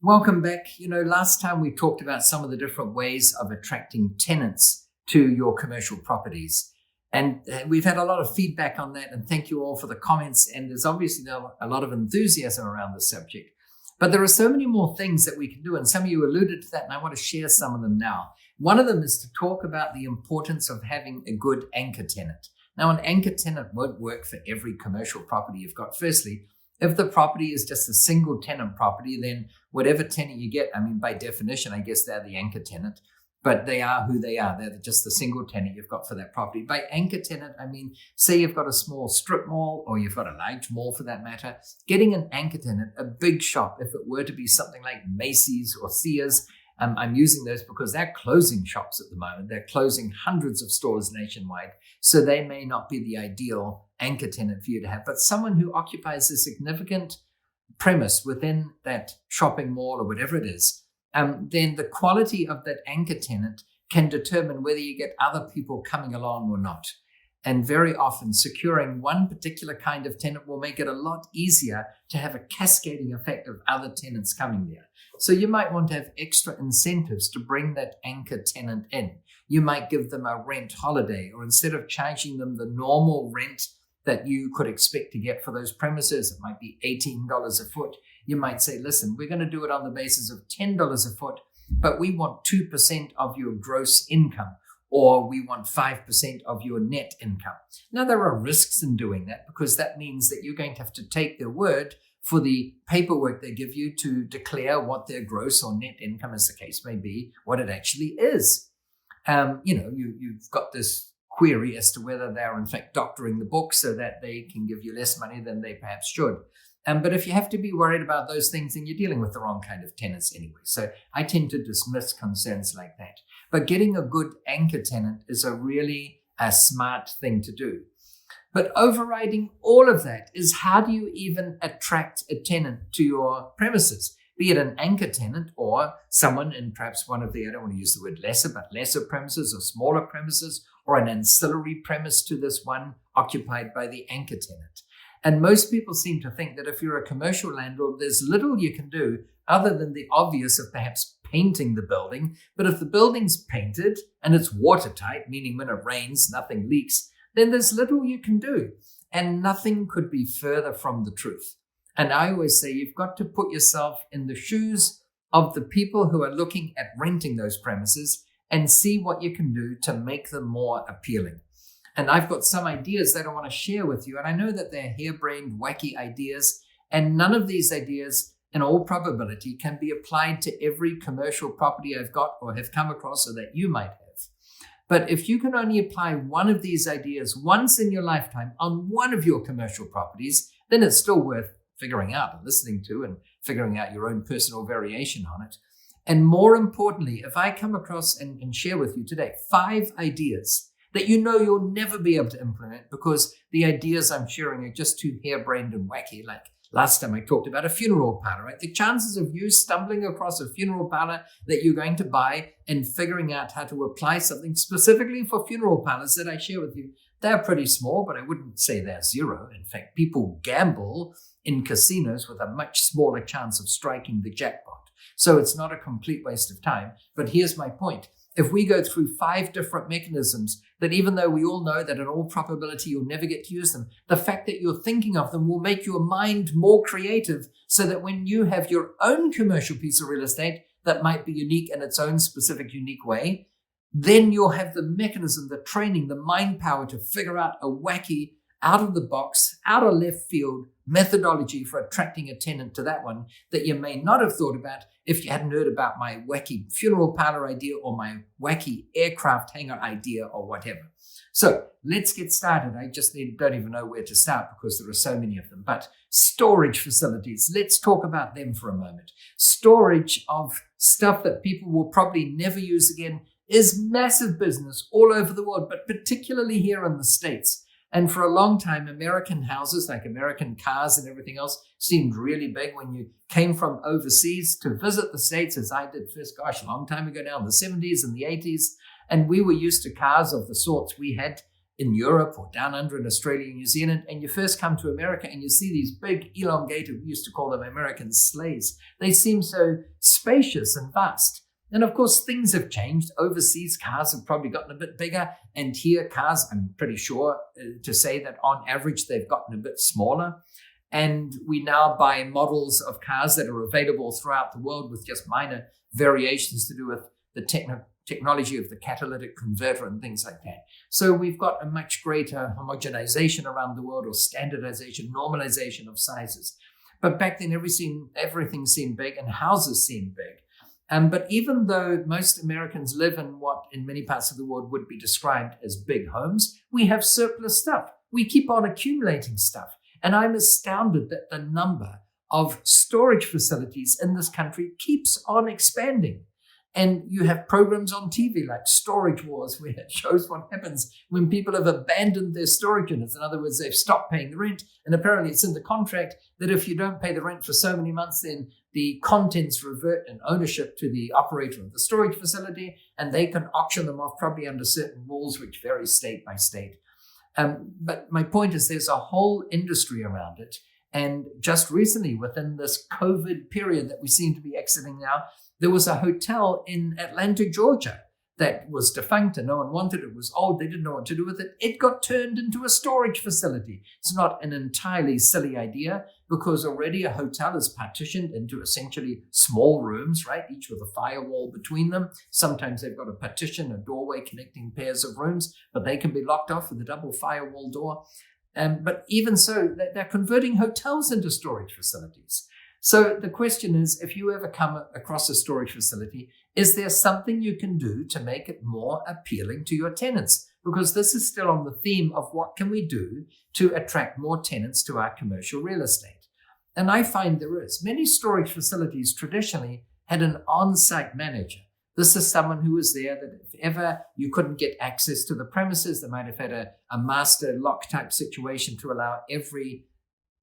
Welcome back. Last time we talked about some of the different ways of attracting tenants to your commercial properties. And we've had a lot of feedback on that, and thank you all for the comments. And there's obviously a lot of enthusiasm around the subject. But there are so many more things that we can do, and some of you alluded to that, and I want to share some of them now. One of them is to talk about the importance of having a good anchor tenant. Now, an anchor tenant won't work for every commercial property you've got. Firstly, if the property is just a single tenant property, then whatever tenant you get, by definition, I guess they're the anchor tenant, but they are who they are. They're just the single tenant you've got for that property. By anchor tenant, say you've got a small strip mall, or you've got a large mall for that matter. Getting an anchor tenant, a big shop, if it were to be something like Macy's or Sears, I'm using those because they're closing shops at the moment. They're closing hundreds of stores nationwide, so they may not be the ideal anchor tenant for you to have. But someone who occupies a significant premise within that shopping mall or whatever it is, then the quality of that anchor tenant can determine whether you get other people coming along or not. And very often, securing one particular kind of tenant will make it a lot easier to have a cascading effect of other tenants coming there. So you might want to have extra incentives to bring that anchor tenant in. You might give them a rent holiday, or instead of charging them the normal rent that you could expect to get for those premises, it might be $18 a foot. You might say, listen, we're going to do it on the basis of $10 a foot, but we want 2% of your gross income, or we want 5% of your net income. Now, there are risks in doing that, because that means that you're going to have to take their word for the paperwork they give you to declare what their gross or net income, as the case may be, what it actually is. You've got this query as to whether they're in fact doctoring the book so that they can give you less money than they perhaps should. But if you have to be worried about those things, then you're dealing with the wrong kind of tenants anyway. So I tend to dismiss concerns like that. But getting a good anchor tenant is a really smart thing to do. But overriding all of that is, how do you even attract a tenant to your premises? Be it an anchor tenant or someone in perhaps one of the, I don't want to use the word lesser, but lesser premises or smaller premises, or an ancillary premise to this one occupied by the anchor tenant. And most people seem to think that if you're a commercial landlord, there's little you can do other than the obvious of perhaps painting the building. But if the building's painted and it's watertight, meaning when it rains, nothing leaks, then there's little you can do. And nothing could be further from the truth. And I always say you've got to put yourself in the shoes of the people who are looking at renting those premises and see what you can do to make them more appealing. And I've got some ideas that I want to share with you. And I know that they're harebrained, wacky ideas. And none of these ideas, in all probability, can be applied to every commercial property I've got or have come across, or that you might have. But if you can only apply one of these ideas once in your lifetime on one of your commercial properties, then it's still worth figuring out and listening to and figuring out your own personal variation on it. And more importantly, if I come across and share with you today 5 ideas that you'll never be able to implement because the ideas I'm sharing are just too harebrained and wacky, like last time I talked about a funeral parlor, right? The chances of you stumbling across a funeral parlor that you're going to buy and figuring out how to apply something specifically for funeral parlors that I share with you, they're pretty small, but I wouldn't say they're zero. In fact, people gamble in casinos with a much smaller chance of striking the jackpot. So it's not a complete waste of time. But here's my point. If we go through 5 different mechanisms that, even though we all know that in all probability you'll never get to use them, the fact that you're thinking of them will make your mind more creative, so that when you have your own commercial piece of real estate that might be unique in its own specific, unique way, then you'll have the mechanism, the training, the mind power to figure out a wacky, out of the box, out of left field methodology for attracting a tenant to that one that you may not have thought about if you hadn't heard about my wacky funeral parlor idea or my wacky aircraft hangar idea or whatever. So let's get started. I just don't even know where to start because there are so many of them. But storage facilities, let's talk about them for a moment. Storage of stuff that people will probably never use again is massive business all over the world, but particularly here in the States. And for a long time, American houses, like American cars and everything else, seemed really big. When you came from overseas to visit the States, as I did first, a long time ago now, in the 70s and the 80s, and we were used to cars of the sorts we had in Europe or down under in Australia and New Zealand, and you first come to America and you see these big elongated, we used to call them American sleighs. They seem so spacious and vast. And of course, things have changed. Overseas, cars have probably gotten a bit bigger. And here, cars, I'm pretty sure to say that on average, they've gotten a bit smaller. And we now buy models of cars that are available throughout the world with just minor variations to do with the technology of the catalytic converter and things like that. So we've got a much greater homogenization around the world, or standardization, normalization of sizes. But back then, everything seemed big and houses seemed big. But even though most Americans live in what in many parts of the world would be described as big homes, we have surplus stuff. We keep on accumulating stuff. And I'm astounded that the number of storage facilities in this country keeps on expanding. And you have programs on TV like Storage Wars, where it shows what happens when people have abandoned their storage units. In other words, they've stopped paying the rent. And apparently it's in the contract that if you don't pay the rent for so many months, then the contents revert in ownership to the operator of the storage facility, and they can auction them off probably under certain rules, which vary state by state. But my point is there's a whole industry around it. And just recently, within this COVID period that we seem to be exiting now, there was a hotel in Atlanta, Georgia, that was defunct and no one wanted it. It was old. They didn't know what to do with it. It got turned into a storage facility. It's not an entirely silly idea, because already a hotel is partitioned into essentially small rooms, right? Each with a firewall between them. Sometimes they've got a partition, a doorway connecting pairs of rooms, but they can be locked off with a double firewall door. But even so, they're converting hotels into storage facilities. So the question is, if you ever come across a storage facility, is there something you can do to make it more appealing to your tenants? Because this is still on the theme of what can we do to attract more tenants to our commercial real estate. And I find there is. Many storage facilities traditionally had an on-site manager. This is someone who was there that if ever you couldn't get access to the premises, they might have had a master lock type situation to allow every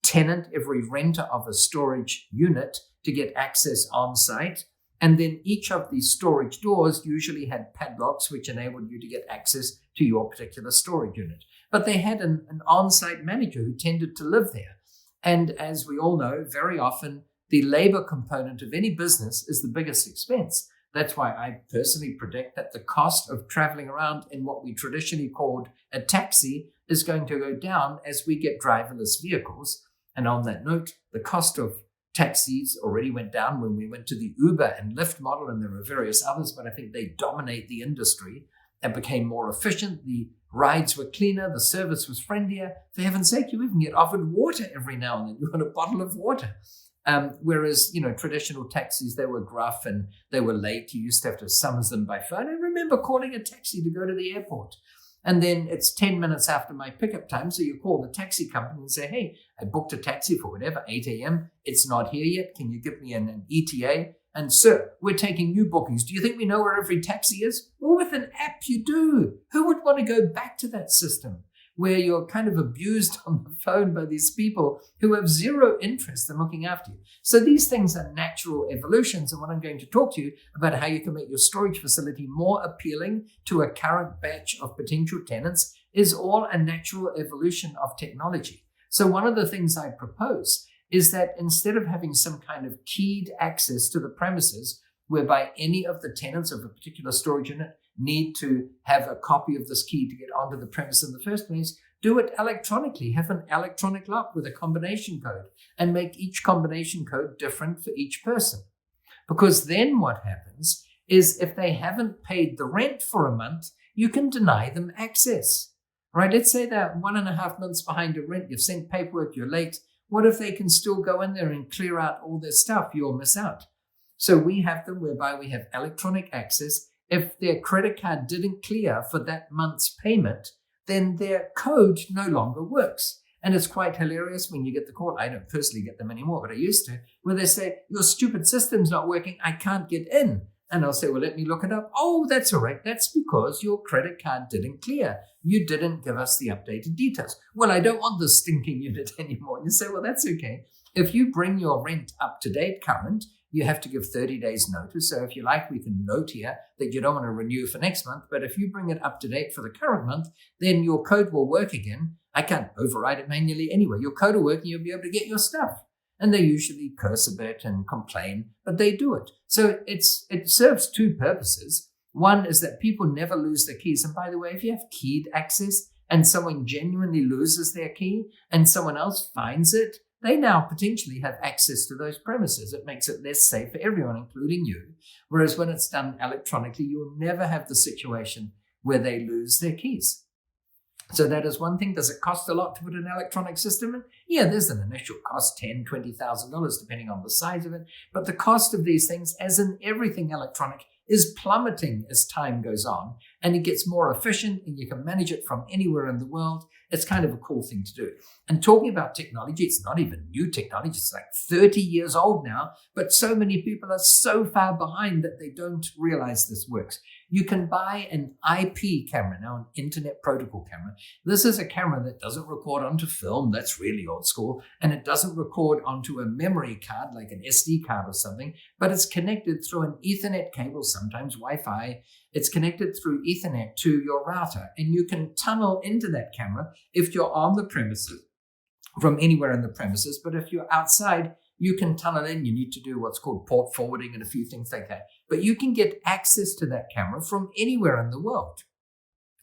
tenant, every renter of a storage unit to get access on site. And then each of these storage doors usually had padlocks, which enabled you to get access to your particular storage unit. But they had an on-site manager who tended to live there. And as we all know, very often the labor component of any business is the biggest expense. That's why I personally predict that the cost of traveling around in what we traditionally called a taxi is going to go down as we get driverless vehicles. And on that note, the cost of taxis already went down when we went to the Uber and Lyft model, and there are various others, but I think they dominate the industry and became more efficient. The rides were cleaner, the service was friendlier. For heaven's sake, you even get offered water every now and then. You want a bottle of water. Whereas, traditional taxis, they were gruff and they were late. You used to have to summons them by phone. I remember calling a taxi to go to the airport. And then it's 10 minutes after my pickup time. So you call the taxi company and say, hey, I booked a taxi for whatever, 8 a.m. It's not here yet. Can you give me an ETA? And sir, we're taking new bookings. Do you think we know where every taxi is? Well, with an app, you do. Who would want to go back to that system where you're kind of abused on the phone by these people who have zero interest in looking after you? So these things are natural evolutions. And what I'm going to talk to you about how you can make your storage facility more appealing to a current batch of potential tenants is all a natural evolution of technology. So one of the things I propose is that instead of having some kind of keyed access to the premises whereby any of the tenants of a particular storage unit need to have a copy of this key to get onto the premise in the first place, do it electronically. Have an electronic lock with a combination code and make each combination code different for each person. Because then what happens is if they haven't paid the rent for a month, you can deny them access, right? Let's say they're 1.5 months behind your rent. You've sent paperwork, you're late. What if they can still go in there and clear out all their stuff? You'll miss out. So we have them whereby we have electronic access. If their credit card didn't clear for that month's payment, then their code no longer works. And it's quite hilarious when you get the call. I don't personally get them anymore, but I used to, where they say, your stupid system's not working. I can't get in. And I'll say, well, let me look it up. Oh, that's all right. That's because your credit card didn't clear. You didn't give us the updated details. Well, I don't want this stinking unit anymore. You say, well, that's okay. If you bring your rent up to date current, you have to give 30 days notice. So if you like, we can note here that you don't want to renew for next month. But if you bring it up to date for the current month, then your code will work again. I can't override it manually anyway. Your code will work and you'll be able to get your stuff. And they usually curse a bit and complain, but they do it. So it serves two purposes. One is that people never lose their keys. And by the way, if you have keyed access and someone genuinely loses their key and someone else finds it, they now potentially have access to those premises. It makes it less safe for everyone, including you. Whereas when it's done electronically, you'll never have the situation where they lose their keys. So that is one thing. Does it cost a lot to put an electronic system in? Yeah, there's an initial cost, $10,000, $20,000, depending on the size of it. But the cost of these things, as in everything electronic, is plummeting as time goes on, and it gets more efficient and you can manage it from anywhere in the world. It's kind of a cool thing to do. And talking about technology, it's not even new technology. It's like 30 years old now, but so many people are so far behind that they don't realize this works. You can buy an IP camera now, an internet protocol camera. This is a camera that doesn't record onto film. That's really old school. And it doesn't record onto a memory card, like an SD card or something, but it's connected through an Ethernet cable, sometimes Wi-Fi. It's connected through Ethernet to your router, and you can tunnel into that camera if you're on the premises, from anywhere in the premises. But if you're outside, you can tunnel in. You need to do what's called port forwarding and a few things like that. But you can get access to that camera from anywhere in the world.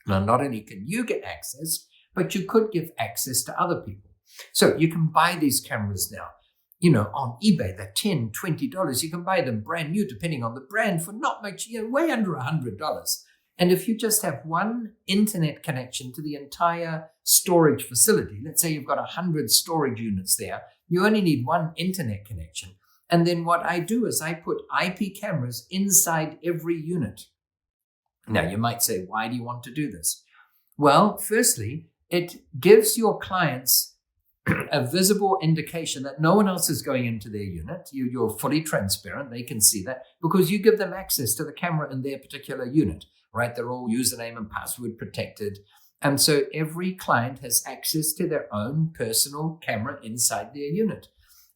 Now, not only can you get access, but you could give access to other people. So you can buy these cameras now, on eBay. They're $10, $20. You can buy them brand new, depending on the brand, for not much, way under $100. And if you just have one internet connection to the entire storage facility, let's say you've got 100 storage units there, you only need one internet connection. And then what I do is I put IP cameras inside every unit. Now, you might say, why do you want to do this? Well, firstly, it gives your clients a visible indication that no one else is going into their unit. You're fully transparent. They can see that because you give them access to the camera in their particular unit, right? They're all username and password protected. And so every client has access to their own personal camera inside their unit.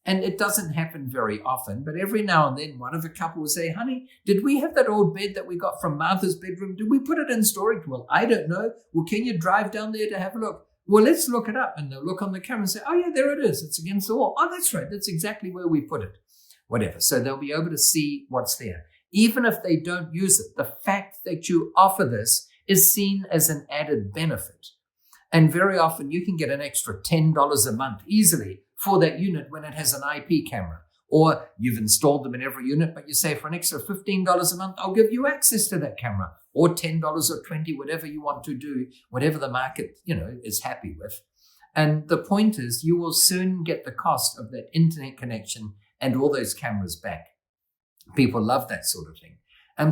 And it doesn't happen very often, but every now and then one of the couple will say, honey, did we have that old bed that we got from Martha's bedroom? Did we put it in storage? Well, I don't know. Well, can you drive down there to have a look? Well, let's look it up. And they'll look on the camera and say, oh, yeah, there it is. It's against the wall. Oh, that's right. That's exactly where we put it. Whatever. So they'll be able to see what's there. Even if they don't use it, the fact that you offer this is seen as an added benefit. And very often you can get an extra $10 a month easily for that unit when it has an IP camera. Or you've installed them in every unit, but you say for an extra $15 a month, I'll give you access to that camera. Or $10 or $20, whatever you want to do, whatever the market, is happy with. And the point is you will soon get the cost of that internet connection and all those cameras back. People love that sort of thing.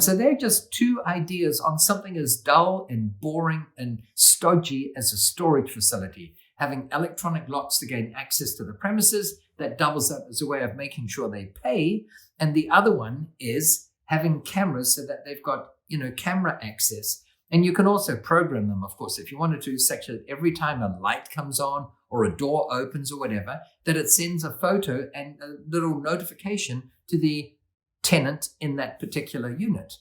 So they're just two ideas on something as dull and boring and stodgy as a storage facility. Having electronic locks to gain access to the premises, that doubles up as a way of making sure they pay. And the other one is having cameras so that they've got, camera access. And you can also program them, of course, if you wanted to, such that every time a light comes on or a door opens or whatever, that it sends a photo and a little notification to the tenant in that particular unit.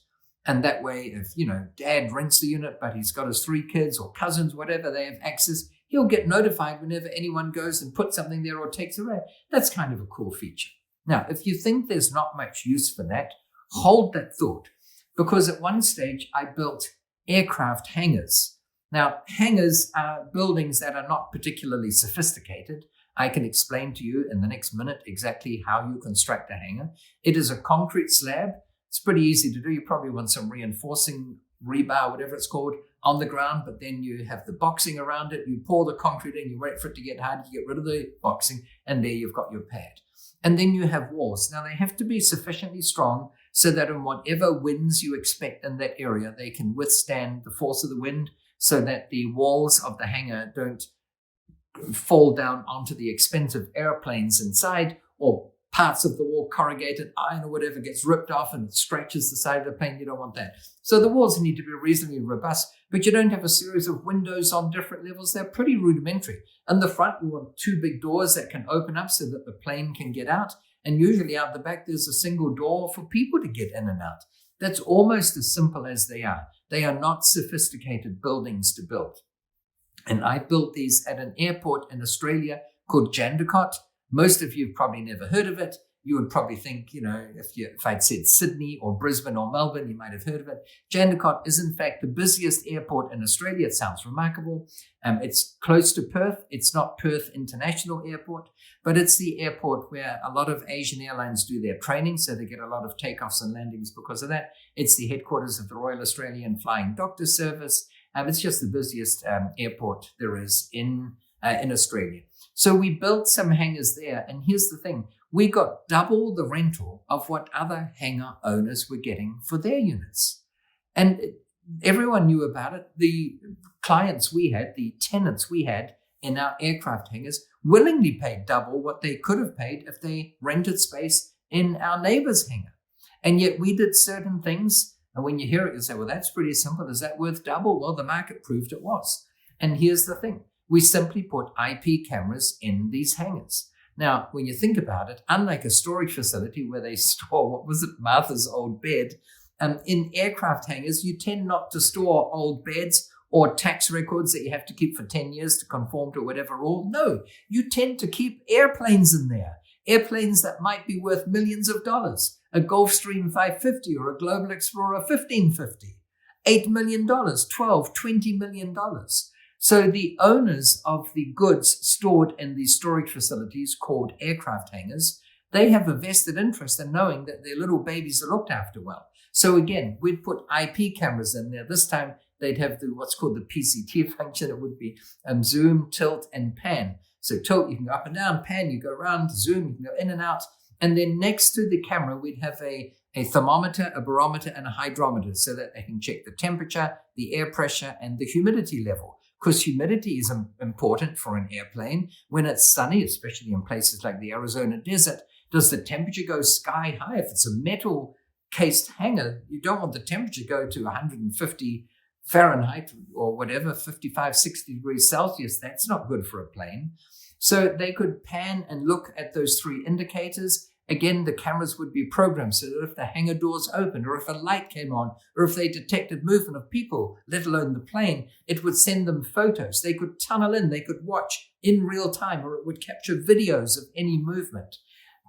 And that way, if, dad rents the unit, but he's got his 3 kids or cousins, whatever, they have access, he'll get notified whenever anyone goes and puts something there or takes it away. That's kind of a cool feature. Now, if you think there's not much use for that, hold that thought. Because at one stage, I built aircraft hangars. Now, hangars are buildings that are not particularly sophisticated. I can explain to you in the next minute exactly how you construct a hangar. It is a concrete slab. It's pretty easy to do. You probably want some reinforcing rebar, whatever it's called, on the ground, but then you have the boxing around it. You pour the concrete in, you wait for it to get hard, you get rid of the boxing, and there you've got your pad. And then you have walls. Now, they have to be sufficiently strong so that in whatever winds you expect in that area, they can withstand the force of the wind so that the walls of the hangar don't fall down onto the expensive airplanes inside, or parts of the wall, corrugated iron or whatever, gets ripped off and it scratches the side of the plane. You don't want that. So the walls need to be reasonably robust, but you don't have a series of windows on different levels. They're pretty rudimentary. In the front, we want 2 big doors that can open up so that the plane can get out. And usually out the back, there's a single door for people to get in and out. That's almost as simple as they are. They are not sophisticated buildings to build. And I built these at an airport in Australia called Jandakot. Most of you have probably never heard of it. You would probably think, if I'd said Sydney or Brisbane or Melbourne, you might have heard of it. Jandakot is in fact the busiest airport in Australia. It sounds remarkable. It's close to Perth. It's not Perth International Airport, but it's the airport where a lot of Asian airlines do their training. So they get a lot of takeoffs and landings because of that. It's the headquarters of the Royal Australian Flying Doctor Service. It's just the busiest airport there is in Australia. So we built some hangars there. And here's the thing. We got double the rental of what other hangar owners were getting for their units. And everyone knew about it. The clients we had, the tenants we had in our aircraft hangars, willingly paid double what they could have paid if they rented space in our neighbor's hangar. And yet we did certain things. And when you hear it, you say, well, that's pretty simple. Is that worth double? Well, the market proved it was. And here's the thing. We simply put IP cameras in these hangars. Now, when you think about it, unlike a storage facility where they store, Martha's old bed, in aircraft hangars, you tend not to store old beds or tax records that you have to keep for 10 years to conform to whatever rule. No, you tend to keep airplanes in there, airplanes that might be worth millions of dollars, a Gulfstream 550 or a Global Explorer 1550, $8 million, $12, $20 million. So the owners of the goods stored in these storage facilities called aircraft hangars, they have a vested interest in knowing that their little babies are looked after well. So again, we'd put IP cameras in there. This time they'd have what's called the PCT function. It would be zoom, tilt, and pan. So tilt, you can go up and down. Pan, you go around. Zoom, you can go in and out. And then next to the camera, we'd have a thermometer, a barometer, and a hydrometer so that they can check the temperature, the air pressure, and the humidity level. Because humidity is important for an airplane. When it's sunny, especially in places like the Arizona desert, does the temperature go sky high? If it's a metal cased hangar, you don't want the temperature to go to 150 Fahrenheit or whatever, 55, 60 degrees Celsius. That's not good for a plane. So they could pan and look at those three indicators. Again, the cameras would be programmed so that if the hangar doors opened or if a light came on or if they detected movement of people, let alone the plane, it would send them photos. They could tunnel in, they could watch in real time, or it would capture videos of any movement.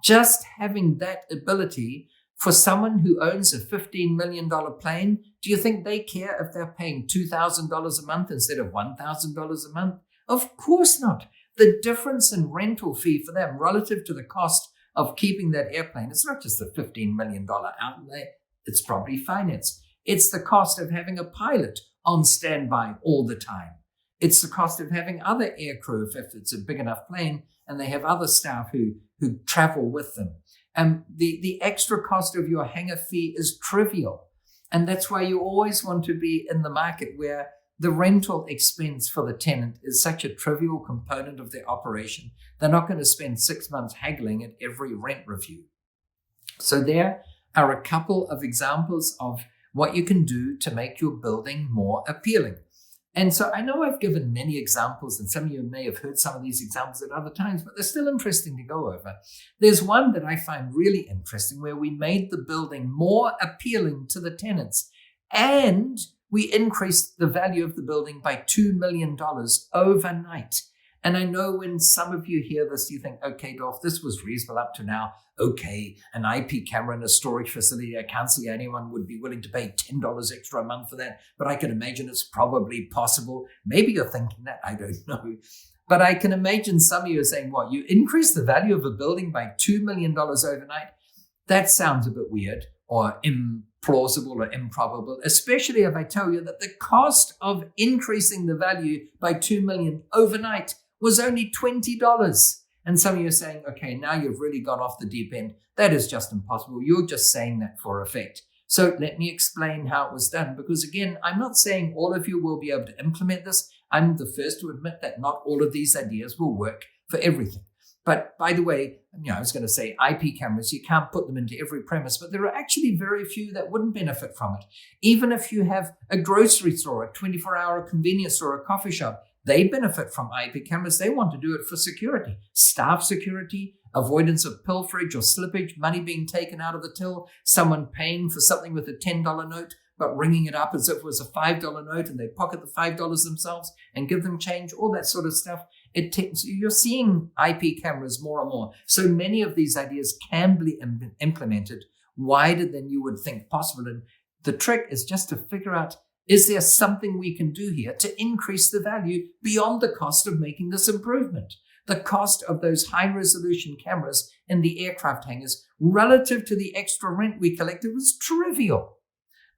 Just having that ability for someone who owns a $15 million plane, do you think they care if they're paying $2,000 a month instead of $1,000 a month? Of course not. The difference in rental fee for them relative to the cost of keeping that airplane, it's not just the $15 million outlay, it's property finance. It's the cost of having a pilot on standby all the time. It's the cost of having other aircrew if it's a big enough plane and they have other staff who travel with them. The extra cost of your hangar fee is trivial. And that's why you always want to be in the market where the rental expense for the tenant is such a trivial component of their operation. They're not going to spend 6 months haggling at every rent review. So there are a couple of examples of what you can do to make your building more appealing. And so I know I've given many examples, and some of you may have heard some of these examples at other times, but they're still interesting to go over. There's one that I find really interesting where we made the building more appealing to the tenants, and we increased the value of the building by $2 million overnight. And I know when some of you hear this, you think, okay, Dolf, this was reasonable up to now. Okay, an IP camera in a storage facility, I can't see anyone would be willing to pay $10 extra a month for that, but I can imagine it's probably possible. Maybe you're thinking that, I don't know. But I can imagine some of you are saying, what, you increase the value of a building by $2 million overnight? That sounds a bit weird or implausible or improbable, especially if I tell you that the cost of increasing the value by $2 million overnight was only $20. And some of you are saying, okay, now you've really got off the deep end. That is just impossible. You're just saying that for effect. So let me explain how it was done. Because again, I'm not saying all of you will be able to implement this. I'm the first to admit that not all of these ideas will work for everything. But by the way, I was going to say IP cameras, you can't put them into every premise, but there are actually very few that wouldn't benefit from it. Even if you have a grocery store, a 24-hour convenience store, a coffee shop, they benefit from IP cameras. They want to do it for security, staff security, avoidance of pilferage or slippage, money being taken out of the till, someone paying for something with a $10 note, but ringing it up as if it was a $5 note, and they pocket the $5 themselves and give them change, all that sort of stuff. You're seeing IP cameras more and more. So many of these ideas can be implemented wider than you would think possible. And the trick is just to figure out, is there something we can do here to increase the value beyond the cost of making this improvement? The cost of those high-resolution cameras in the aircraft hangars relative to the extra rent we collected was trivial.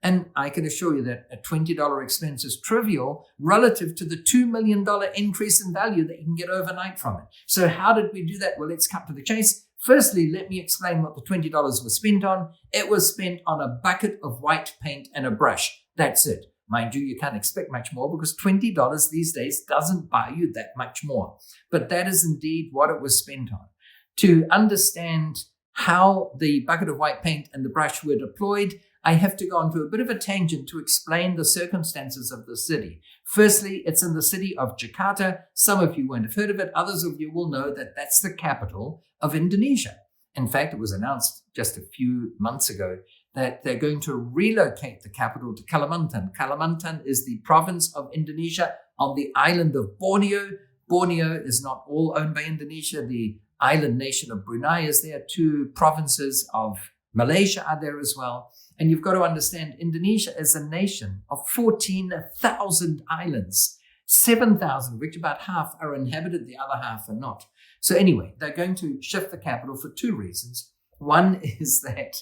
And I can assure you that a $20 expense is trivial relative to the $2 million increase in value that you can get overnight from it. So how did we do that? Well, let's cut to the chase. Firstly, let me explain what the $20 was spent on. It was spent on a bucket of white paint and a brush. That's it. Mind you, you can't expect much more because $20 these days doesn't buy you that much more. But that is indeed what it was spent on. To understand how the bucket of white paint and the brush were deployed, I have to go on to a bit of a tangent to explain the circumstances of the city. Firstly, it's in the city of Jakarta. Some of you won't have heard of it. Others of you will know that that's the capital of Indonesia. In fact, it was announced just a few months ago that they're going to relocate the capital to Kalimantan. Kalimantan is the province of Indonesia on the island of Borneo. Borneo is not all owned by Indonesia. The island nation of Brunei is there. 2 provinces of Malaysia are there as well. And you've got to understand, Indonesia is a nation of 14,000 islands, 7,000 of which about half are inhabited, the other half are not. So anyway, they're going to shift the capital for 2 reasons. One is that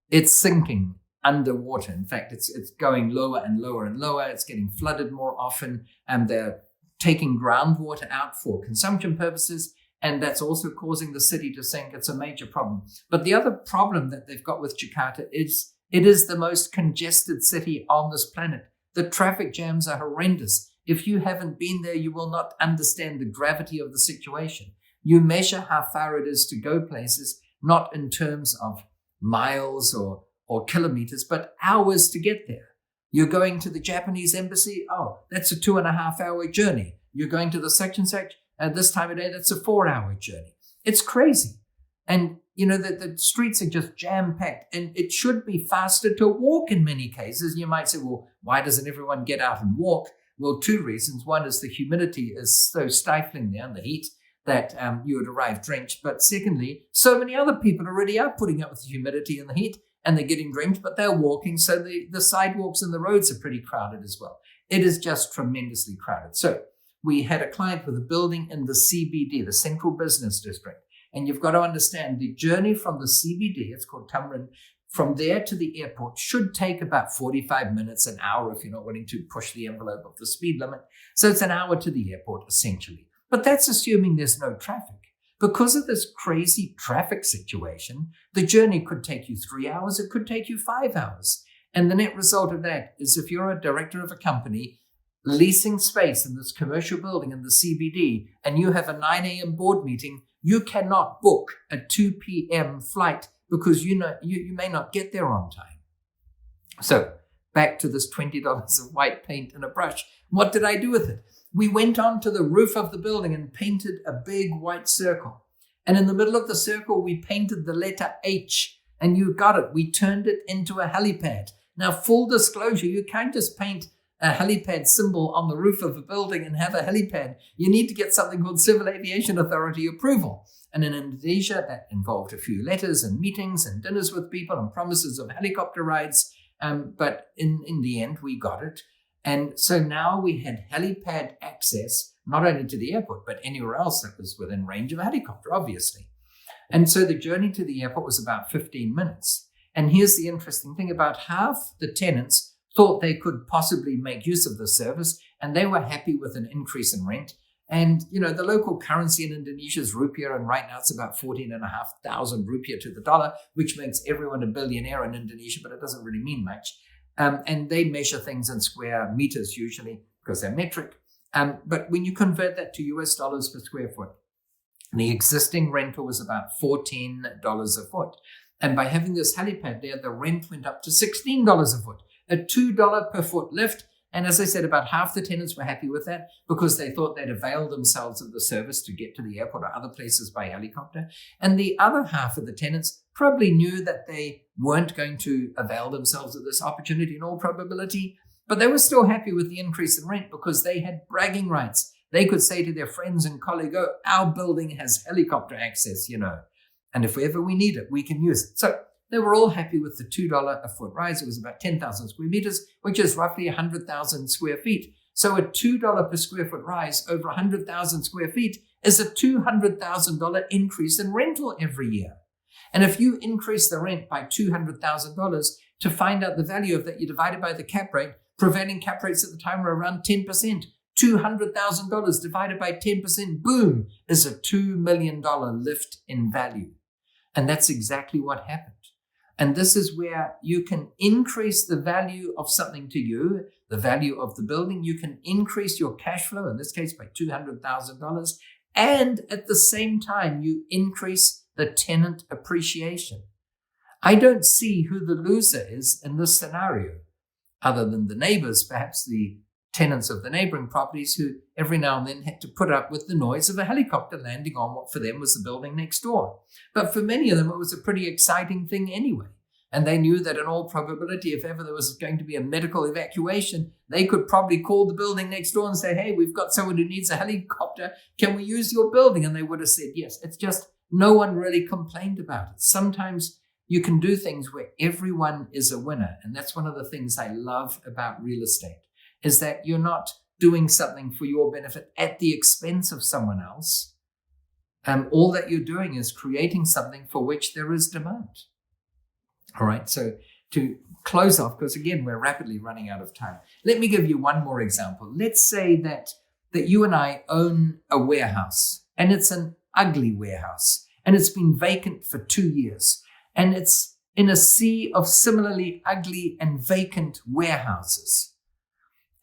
it's sinking underwater. In fact, it's going lower and lower and lower. It's getting flooded more often, and they're taking groundwater out for consumption purposes. And that's also causing the city to sink. It's a major problem. But the other problem that they've got with Jakarta is it is the most congested city on this planet. The traffic jams are horrendous. If you haven't been there, you will not understand the gravity of the situation. You measure how far it is to go places, not in terms of miles or kilometers, but hours to get there. You're going to the Japanese embassy. Oh, that's a 2.5-hour journey. You're going to the such and such. At this time of day, that's a 4-hour journey. It's crazy. And, the streets are just jam-packed, and it should be faster to walk in many cases. You might say, well, why doesn't everyone get out and walk? Well, 2 reasons. One is the humidity is so stifling there and the heat that you would arrive drenched. But secondly, so many other people already are putting up with the humidity and the heat, and they're getting drenched, but they're walking. So the sidewalks and the roads are pretty crowded as well. It is just tremendously crowded. So we had a client with a building in the CBD, the Central Business District. And you've got to understand the journey from the CBD, it's called Tamrin, from there to the airport should take about 45 minutes, an hour if you're not willing to push the envelope of the speed limit. So it's an hour to the airport, essentially. But that's assuming there's no traffic. Because of this crazy traffic situation, the journey could take you 3 hours, it could take you 5 hours. And the net result of that is if you're a director of a company leasing space in this commercial building in the CBD, and you have a 9 a.m. board meeting, you cannot book a 2 p.m. flight because you may not get there on time. So back to this $20 of white paint and a brush. What did I do with it? We went onto the roof of the building and painted a big white circle. And in the middle of the circle, we painted the letter H. And you got it. We turned it into a helipad. Now, full disclosure, you can't just paint a helipad symbol on the roof of a building and have a helipad. You need to get something called Civil Aviation Authority approval. And in Indonesia, that involved a few letters and meetings and dinners with people and promises of helicopter rides. But in the end, we got it. And so now we had helipad access, not only to the airport, but anywhere else that was within range of a helicopter, obviously. And so the journey to the airport was about 15 minutes. And here's the interesting thing, about half the tenants thought they could possibly make use of the service, and they were happy with an increase in rent. And, the local currency in Indonesia is rupiah, and right now it's about 14,500 rupiah to the dollar, which makes everyone a billionaire in Indonesia, but it doesn't really mean much. And they measure things in square meters usually because they're metric. But when you convert that to US dollars per square foot, the existing rental was about $14 a foot. And by having this helipad there, the rent went up to $16 a foot. A $2 per foot lift. And as I said, about half the tenants were happy with that because they thought they'd avail themselves of the service to get to the airport or other places by helicopter. And the other half of the tenants probably knew that they weren't going to avail themselves of this opportunity in all probability, but they were still happy with the increase in rent because they had bragging rights. They could say to their friends and colleagues, oh, our building has helicopter access, and if ever we need it, we can use it. So they were all happy with the $2 a foot rise. It was about 10,000 square meters, which is roughly 100,000 square feet. So a $2 per square foot rise over 100,000 square feet is a $200,000 increase in rental every year. And if you increase the rent by $200,000, to find out the value of that, you divide it by the cap rate. Prevailing cap rates at the time were around 10%. $200,000 divided by 10%, boom, is a $2 million lift in value. And that's exactly what happened. And this is where you can increase the value of something to you, the value of the building. You can increase your cash flow, in this case by $200,000. And at the same time, you increase the tenant appreciation. I don't see who the loser is in this scenario, other than the neighbors, perhaps the tenants of the neighboring properties who every now and then had to put up with the noise of a helicopter landing on what for them was the building next door. But for many of them, it was a pretty exciting thing anyway. And they knew that in all probability, if ever there was going to be a medical evacuation, they could probably call the building next door and say, hey, we've got someone who needs a helicopter. Can we use your building? And they would have said yes. It's just no one really complained about it. Sometimes you can do things where everyone is a winner. And that's one of the things I love about real estate, is that you're not doing something for your benefit at the expense of someone else. All that you're doing is creating something for which there is demand. All right, so to close off, because again, we're rapidly running out of time, let me give you one more example. Let's say that you and I own a warehouse, and it's an ugly warehouse, and it's been vacant for 2 years, and it's in a sea of similarly ugly and vacant warehouses.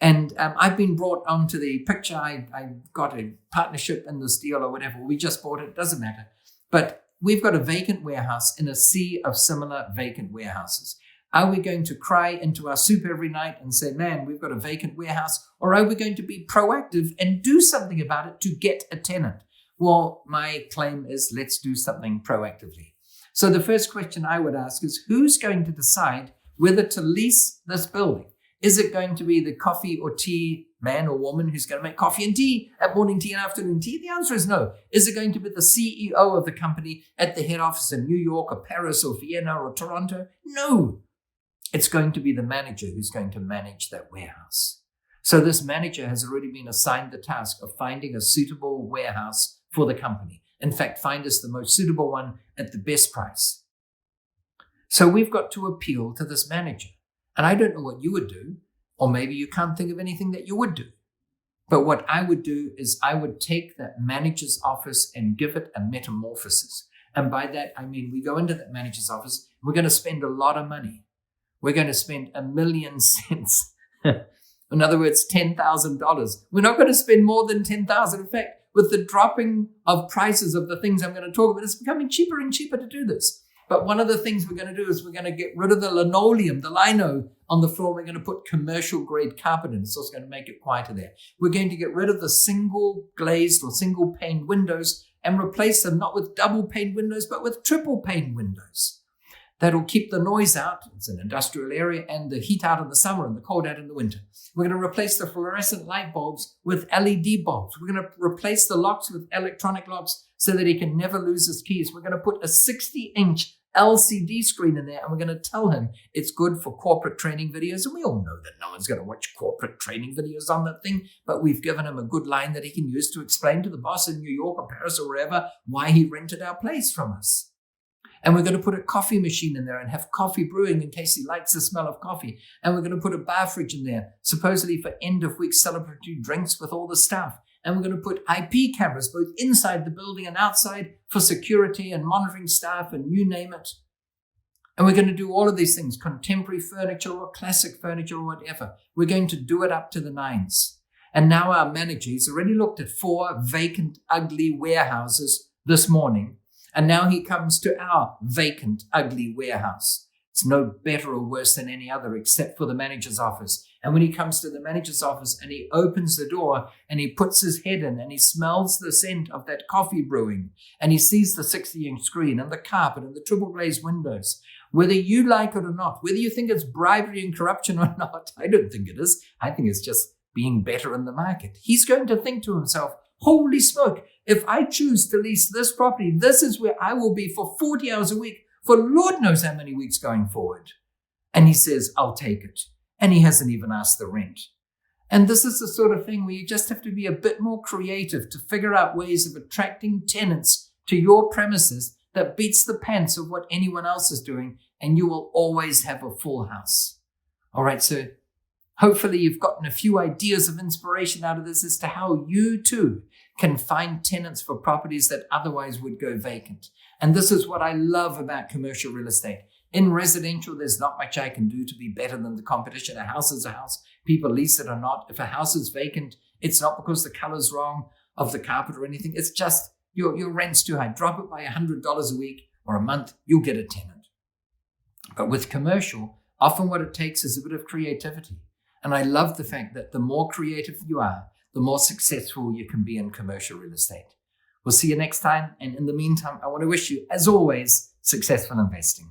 And I've been brought onto the picture. I got a partnership in this deal or whatever. We just bought it. Doesn't matter. But we've got a vacant warehouse in a sea of similar vacant warehouses. Are we going to cry into our soup every night and say, man, we've got a vacant warehouse? Or are we going to be proactive and do something about it to get a tenant? Well, my claim is let's do something proactively. So the first question I would ask is, who's going to decide whether to lease this building? Is it going to be the coffee or tea man or woman who's going to make coffee and tea at morning tea and afternoon tea? The answer is no. Is it going to be the CEO of the company at the head office in New York or Paris or Vienna or Toronto? No. It's going to be the manager who's going to manage that warehouse. So this manager has already been assigned the task of finding a suitable warehouse for the company. In fact, find us the most suitable one at the best price. So we've got to appeal to this manager. And I don't know what you would do, or maybe you can't think of anything that you would do. But what I would do is I would take that manager's office and give it a metamorphosis. And by that, I mean we go into that manager's office, we're going to spend a lot of money. We're going to spend $1 million cents. In other words, $10,000. We're not going to spend more than $10,000. In fact, with the dropping of prices of the things I'm going to talk about, it's becoming cheaper and cheaper to do this. But one of the things we're going to do is we're going to get rid of the linoleum, the lino on the floor. We're going to put commercial grade carpet in. It's also going to make it quieter there. We're going to get rid of the single glazed or single pane windows and replace them not with double pane windows, but with triple pane windows. That'll keep the noise out. It's an industrial area, and the heat out in the summer and the cold out in the winter. We're going to replace the fluorescent light bulbs with LED bulbs. We're going to replace the locks with electronic locks so that he can never lose his keys. We're going to put a 60-inch LCD screen in there, and we're going to tell him it's good for corporate training videos. And we all know that no one's going to watch corporate training videos on that thing, but we've given him a good line that he can use to explain to the boss in New York or Paris or wherever why he rented our place from us. And we're going to put a coffee machine in there and have coffee brewing in case he likes the smell of coffee. And we're going to put a bar fridge in there, supposedly for end-of-week celebratory drinks with all the stuff. And we're going to put IP cameras both inside the building and outside for security and monitoring staff and you name it. And we're going to do all of these things, contemporary furniture or classic furniture or whatever. We're going to do it up to the nines. And now our manager, he's already looked at 4 vacant, ugly warehouses this morning. And now he comes to our vacant, ugly warehouse. It's no better or worse than any other except for the manager's office. And when he comes to the manager's office and he opens the door and he puts his head in and he smells the scent of that coffee brewing and he sees the 60-inch screen and the carpet and the triple glazed windows, whether you like it or not, whether you think it's bribery and corruption or not, I don't think it is. I think it's just being better in the market. He's going to think to himself, holy smoke, if I choose to lease this property, this is where I will be for 40 hours a week for Lord knows how many weeks going forward. And he says, I'll take it. And he hasn't even asked the rent. And this is the sort of thing where you just have to be a bit more creative to figure out ways of attracting tenants to your premises that beats the pants of what anyone else is doing, and you will always have a full house. All right, so hopefully you've gotten a few ideas of inspiration out of this as to how you too can find tenants for properties that otherwise would go vacant. And this is what I love about commercial real estate. In residential, there's not much I can do to be better than the competition. A house is a house. People lease it or not. If a house is vacant, it's not because the color's wrong of the carpet or anything. It's just your rent's too high. Drop it by $100 a week or a month, you'll get a tenant. But with commercial, often what it takes is a bit of creativity. And I love the fact that the more creative you are, the more successful you can be in commercial real estate. We'll see you next time. And in the meantime, I want to wish you, as always, successful investing.